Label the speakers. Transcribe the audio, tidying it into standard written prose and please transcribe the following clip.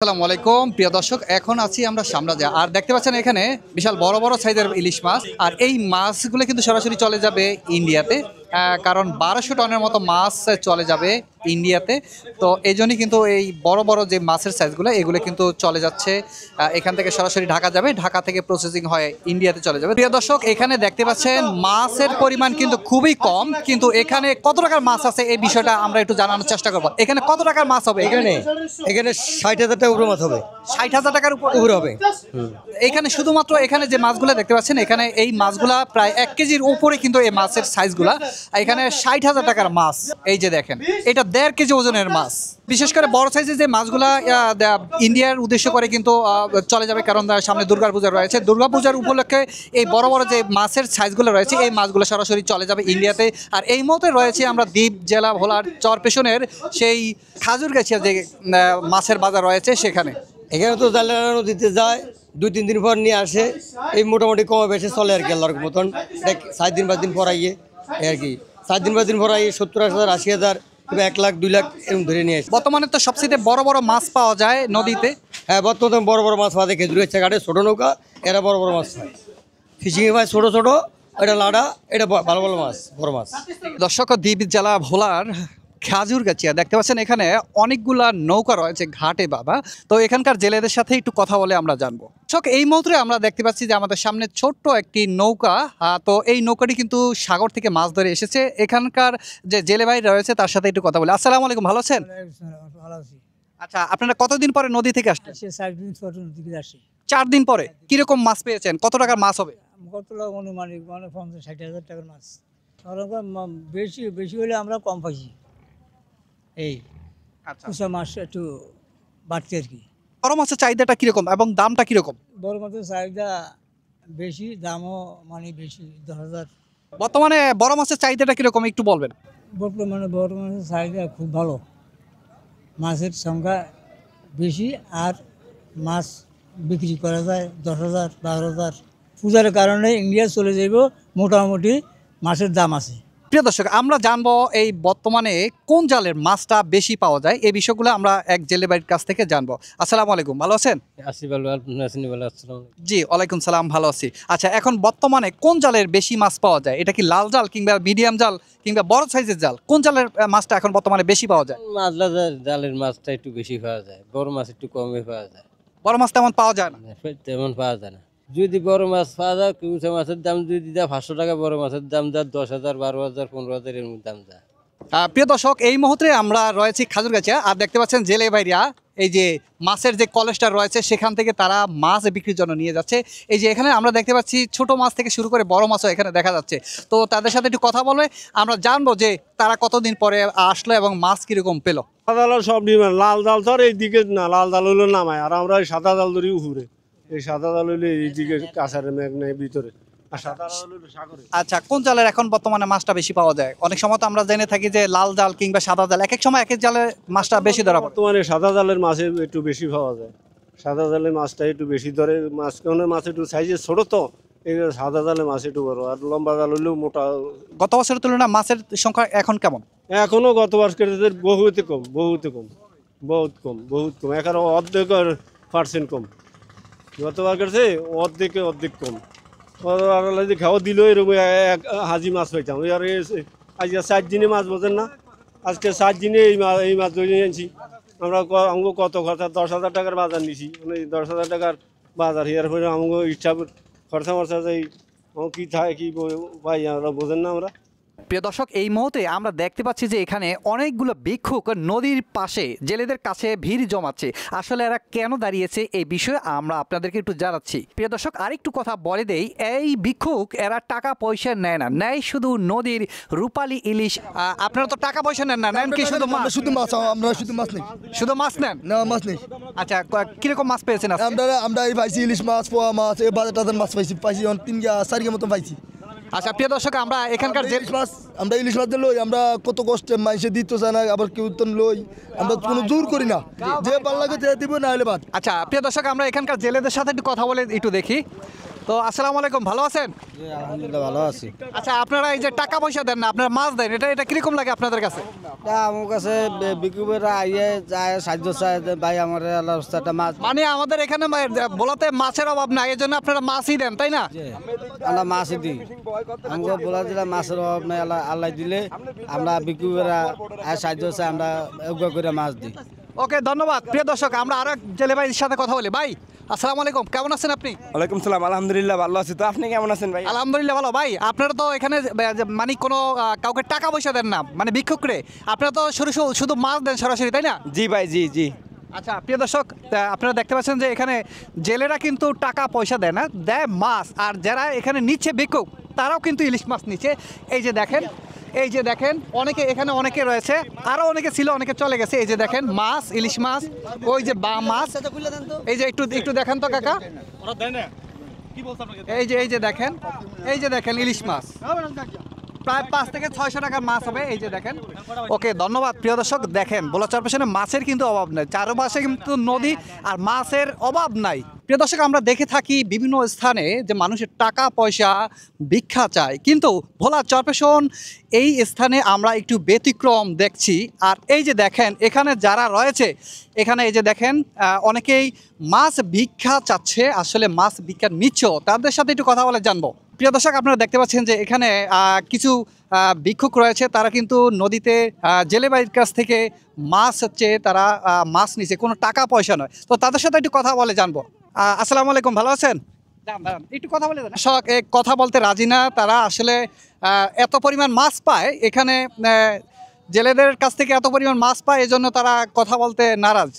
Speaker 1: আসসালামু আলাইকুম প্রিয় দর্শক, এখন আছি আমরা সামরাজে। আর দেখতে পাচ্ছেন এখানে বিশাল বড় বড় সাইজের ইলিশ মাছ। আর এই মাছগুলো কিন্তু সরাসরি চলে যাবে ইন্ডিয়াতে, কারণ 1200 টনের মতো মাছ চলে যাবে ইন্ডিয়াতে। তো এই জন্যই কিন্তু এই বড় বড় যে মাছের সাইজগুলো এগুলো কিন্তু চলে যাচ্ছে এখান থেকে সরাসরি ঢাকা যাবে, ঢাকা থেকে প্রসেসিং হয়ে ইন্ডিয়াতে চলে যাবে। প্রিয় দর্শক, এখানে দেখতে পাচ্ছেন মাছের পরিমাণ কিন্তু খুবই কম, কিন্তু এখানে কত টাকার মাছ আছে এই বিষয়টা আমরা একটু জানানোর চেষ্টা করবো। এখানে কত টাকার মাছ হবে?
Speaker 2: এখানে 60,000 টাকা উপরে মাছ হবে।
Speaker 1: 60,000 টাকার
Speaker 2: উপরে হবে।
Speaker 1: এখানে শুধুমাত্র এখানে যে মাছগুলো দেখতে পাচ্ছেন, এখানে এই মাছগুলা প্রায় 1 কেজির উপরে কিন্তু এই মাছের সাইজগুলা। এখানে 60,000 টাকার মাছ, এই যে দেখেন, এটা 1.5 কেজি ওজনের মাছ। বিশেষ করে বড় সাইজের যে মাছগুলা ইন্ডিয়ার উদ্দেশ্য করে কিন্তু চলে যাবে, কারণ সামনে দুর্গাপূজা রয়েছে। দুর্গাপূজার উপলক্ষে এই বড় বড় যে মাছের সাইজগুলো রয়েছে এই মাছগুলো সরাসরি চলে যাবে ইন্ডিয়াতে। আর এই মুহূর্তে রয়েছে আমরা দ্বীপ জেলা ভোলার চরপেশনের সেই খাজুরগাছিয়া যে মাছের বাজার রয়েছে সেখানে।
Speaker 2: এখানে তো জালেরা নদীতে যায়, 2-3 দিন পর নিয়ে আসে। এই মোটামুটি কমে বেশি চলে আর কি, আল্লাহর মতন। 7 দিন 5 দিন পর আইয়ে আর কি, 7 দিন 5 দিন পর আইয়ে 70,000 80,000 কিংবা 1 লাখ 2 লাখ এরকম ধরে নিয়ে আসে।
Speaker 1: বর্তমানে তো সবচেয়ে বড় বড় মাছ পাওয়া যায় নদীতে।
Speaker 2: হ্যাঁ, বর্তমানে বড় বড় মাছ পাওয়া যায়। খেজুরের ইচ্ছা ঘাটে ছোটো নৌকা, এরা বড় বড় মাছ পায়। ফিশিংয়ে পায় ছোটো ছোটো, এটা লাড়া, এটা ভালো ভালো মাছ, বড় মাছ।
Speaker 1: দর্শক, দ্বীপ জেলা ভোলার খাজুরগাছিয়া দেখতে পাচ্ছেন, এখানে অনেকগুলা নৌকা রয়েছে ঘাটে বাবা। তো এখানকার জেলেদের সাথে একটু কথা বলে আমরা জানবো। দর্শক, এই মুহূর্তে আমরা দেখতে পাচ্ছি যে আমাদের সামনে ছোট্ট একটি নৌকা। তো এই নৌকাটি কিন্তু সাগর থেকে মাছ ধরে এসেছে। এখানকার যে জেলে ভাই রয়েছে তার সাথে একটু কথা বলি। আসসালামু আলাইকুম, ভালো আছেন? আচ্ছা, আপনারা কতদিন পরে নদী থেকে আসছেন? 4 দিন পরে। কিরকম মাছ পেয়েছেন? কত টাকার মাছ হবে?
Speaker 3: কত লাখ অনুমানিক 50-60,000 টাকার মাছ। বেশি বেশি হলে আমরা কম পাইছি। এই কুচা মাছ একটু বাড়তি আর কি।
Speaker 1: বড় মাছের চাহিদাটা কিরকম এবং দামটা কিরকম?
Speaker 3: বড় মাছের চাহিদা বেশি, দামও বেশি, 10,000।
Speaker 1: বর্তমানে বড় মাছের চাহিদাটা কিরকম একটু বলবেন?
Speaker 3: বর্তমানে বড় মাছের চাহিদা খুব ভালো, মাছের সংখ্যা বেশি আর মাছ বিক্রি করা যায় 10,000 12,000। পূজার কারণে ইন্ডিয়া চলে যাইব, মোটামুটি মাছের দাম আছে।
Speaker 1: প্রিয় দর্শক, আমরা জানবো এই বর্তমানে কোন জালের মাছটা বেশি পাওয়া যায়, এই বিষয়গুলো আমরা এক জেলে বাড়ির কাছ থেকে জানবো। আসসালামু আলাইকুম, ভালো আছেন? জি, ওয়ালাইকুম সালাম, ভালো আছি। আচ্ছা, এখন বর্তমানে কোন জালের বেশি মাছ পাওয়া যায়? এটা কি লাল জাল কিংবা মিডিয়াম জাল কিংবা বড় সাইজের জাল? কোন জালের মাছটা এখন বর্তমানে বেশি পাওয়া যায়?
Speaker 4: মাছলা জালের মাছটা একটু বেশি পাওয়া যায়, বড় মাছ একটু কমে পাওয়া যায়।
Speaker 1: বড় মাছ তেমন পাওয়া যায় না?
Speaker 4: তেমন পাওয়া যায় না। যদি বড় মাছ পাওয়া যায়, কুচা মাছের দাম যদি দেয় 500 টাকা, বড় মাছের দাম দেয় 10,000 12,000 15,000 এর দাম দেয়।
Speaker 1: প্রিয় দর্শক, এই মুহূর্তে আমরা রয়েছি খাজুরগাছিয়া। আর দেখতে পাচ্ছেন জেলে ভাইরা এই যে মাছের যে কলেজটা রয়েছে সেখান থেকে তারা মাছ বিক্রির জন্য নিয়ে যাচ্ছে। এই যে এখানে আমরা দেখতে পাচ্ছি ছোট মাছ থেকে শুরু করে বড় মাছও এখানে দেখা যাচ্ছে। তো তাদের সাথে একটু কথা বলে আমরা জানবো যে তারা কতদিন পরে আসলো এবং মাছ কিরকম পেলো।
Speaker 5: সাদা জাল সব ডিমান্ড, লাল জাল তো আর এইদিকে না, লাল জাল হইলো নামায়, আর আমরা সাদা জাল ধরি উপরে। এই সাদা জাল হইলে এইদিকে কাছারে মেঘ নেই ভিতরে, আর সাদা জাল হইলো সাগরে।
Speaker 1: আচ্ছা, কোন জালের এখন বর্তমানে মাছটা বেশি পাওয়া যায়? অনেক সময় তো আমরা জেনে থাকি যে লাল জাল কিংবা সাদা জাল, এক এক সময় এক এক জালের মাছটা বেশি ধরা পড়ে।
Speaker 5: বর্তমানে সাদা জালের মাছ একটু বেশি পাওয়া যায়, সাদা জালের মাছটা একটু বেশি ধরে। মাছ কেন মাছ একটু সাইজে ছোট, তো এই সাদা জালের মাছ একটু বড়, আর লম্বা জাল হইলেও মোটা।
Speaker 1: গত বছরের তুলনায় মাছের সংখ্যা এখন কেমন?
Speaker 5: এখনো গত বছরের বহুত কম, বহুত কম, বহুত কম, বহুত কম, এখানে অর্ধেক% কম। গতবার কাছে অর্ধেক কম। খাওয়া দিল এরকম হাজি মাছ পাইতাম। আর আজকে 4 দিনে মাছ বোঝেন না, আজকে 4 দিনে এই মাছ ধরে আনছি আমরা। আমাকে কত খরচা, 10,000 টাকার বাজার নিছি, 10,000 টাকার বাজার। এর পরে আমাকে ইচ্ছা খরচা মরচা যাই কি থাকে কি পাই আমরা, বোঝেন না আমরা।
Speaker 1: প্রিয় দর্শক, এই মুহূর্তে আমরা দেখতে পাচ্ছি যে এখানে অনেকগুলো ভিক্ষুক নদীর পাশে জেলেদের কাছে ভিড় জমাচ্ছে। আসলে এরা কেন দাঁড়িয়েছে এই বিষয়ে আমরা আপনাদেরকে একটু জানাচ্ছি। প্রিয় দর্শক, আরেকটু কথা বলে দেই, এই ভিক্ষুক এরা টাকা পয়সা নেয় না, নেয় শুধু নদীর রূপালী ইলিশ। আপনারা তো টাকা পয়সা নেন না, নেন কি শুধু মাছ?
Speaker 6: শুধু মাছ, আমরা শুধু মাছ নেই।
Speaker 1: শুধু মাছ নেন?
Speaker 6: না, মাছ নেই।
Speaker 1: আচ্ছা, কিরকম মাছ পেয়েছেন?
Speaker 6: আমরা এই পাইছি ইলিশ মাছ, পোয়া মাছ, এই 12,000 মাছ পাইছি 3-4 মতো পাইছি।
Speaker 1: আচ্ছা প্রিয় দর্শক, আমরা এখানকার
Speaker 6: আমরা ইলিশ মাছ লই, আমরা কত কষ্টে মানুষে দিতে চায় না, আবার কেউ তো লই, আমরা কোনো জোর করি না, যে ভালো লাগে দিব, না হলে বাদ।
Speaker 1: আচ্ছা প্রিয় দর্শক, আমরা এখানকার জেলেদের সাথে একটু কথা বলে একটু দেখি। তো আসসালামু আলাইকুম, ভালো আছেন?
Speaker 2: আলহামদুলিল্লাহ ভালো আছি।
Speaker 1: আচ্ছা, আপনারা এই যে টাকা পয়সা দেন না, আপনারা মাছ দেন, এটা কিরকম লাগে আপনাদের কাছে?
Speaker 2: আমার কাছে বিকুবেরা আইয়ে যায় সাহায্য চায় যে ভাই আমার একটা মাছ
Speaker 1: মানে আমাদের এখানে বলাতে মাছের অভাব নাই, এই জন্য আপনারা মাছই দেন, তাই না?
Speaker 2: আমরা মাছ দিই। আমাকে বলা দিলে মাছের অভাব নাই, আল্লাহ আল্লাহ দিলে আমরা বিকুবেরা সাহায্য চাই, আমরা এগুলো করে মাছ দিই।
Speaker 1: ওকে, ধন্যবাদ। প্রিয় দর্শক, আমরা আরো এক জেলে ভাইয়ের সাথে কথা বলি। ভাই আসসালামু আলাইকুম, কেমন আছেন আপনি?
Speaker 7: ওয়ালাইকুম সালাম, আলহামদুলিল্লাহ ভালো আছি। তো আপনি কেমন আছেন ভাই?
Speaker 1: আলহামদুলিল্লাহ ভালো। ভাই আপনারা তো এখানে মানে কোনো কাউকে টাকা পয়সা দেন না, মানে ভিক্ষুকরে, আপনারা তো শুধু মাছ দেন সরাসরি, তাই না?
Speaker 7: জি ভাই, জি জি।
Speaker 1: আচ্ছা প্রিয় দর্শক, আপনারা দেখতে পাচ্ছেন যে এখানে জেলেরা কিন্তু টাকা পয়সা দেয় না, দেয় মাছ। আর যারা এখানে নিচ্ছে ভিক্ষুক, তারাও কিন্তু ইলিশ মাছ নিচ্ছে। এই যে দেখেন, এই যে দেখেন, অনেকে এখানে অনেকে রয়েছে, আরও অনেকে ছিল, অনেকে চলে গেছে। এই যে দেখেন মাছ, ইলিশ মাছ, ওই যে মাছ, এই যে একটু দেখেন তো কাকা, এই যে দেখেন, এই যে দেখেন ইলিশ মাছ, প্রায় 5 থেকে 600 টাকার মাছ হবে। এই যে দেখেন। ওকে, ধন্যবাদ। প্রিয় দর্শক, দেখেন ভোলাচর পেছনে মাছের কিন্তু অভাব নাই, চারপাশে কিন্তু নদী আর মাছের অভাব নাই। প্রিয় দর্শক, আমরা দেখে থাকি বিভিন্ন স্থানে যে মানুষের টাকা পয়সা ভিক্ষা চায়, কিন্তু ভোলা চরপেশন এই স্থানে আমরা একটু ব্যতিক্রম দেখছি। আর এই যে দেখেন এখানে যারা রয়েছে, এখানে এই যে দেখেন অনেকেই মাছ ভিক্ষা চাচ্ছে, আসলে মাছ ভিক্ষা নিচ্ছ, তাদের সাথে একটু কথা বলে জানবো। প্রিয় দর্শক, আপনারা দেখতে পাচ্ছেন যে এখানে কিছু ভিক্ষুক রয়েছে, তারা কিন্তু নদীতে জেলে ভাইয়ের কাছ থেকে মাছ চেয়ে তারা মাছ নিচ্ছে, কোনো টাকা পয়সা নয়। তো তাদের সাথে একটু কথা বলে জানবো। আসসালামু আলাইকুম, ভালো আছেন? একটু কথা বলে দেন। দর্শক কথা বলতে রাজি না, তারা আসলে এত পরিমাণ মাছ পায় এখানে, জেলেদের কাছ থেকে এত পরিমাণ মাছ পায়, এজন্য তারা কথা বলতে নারাজ।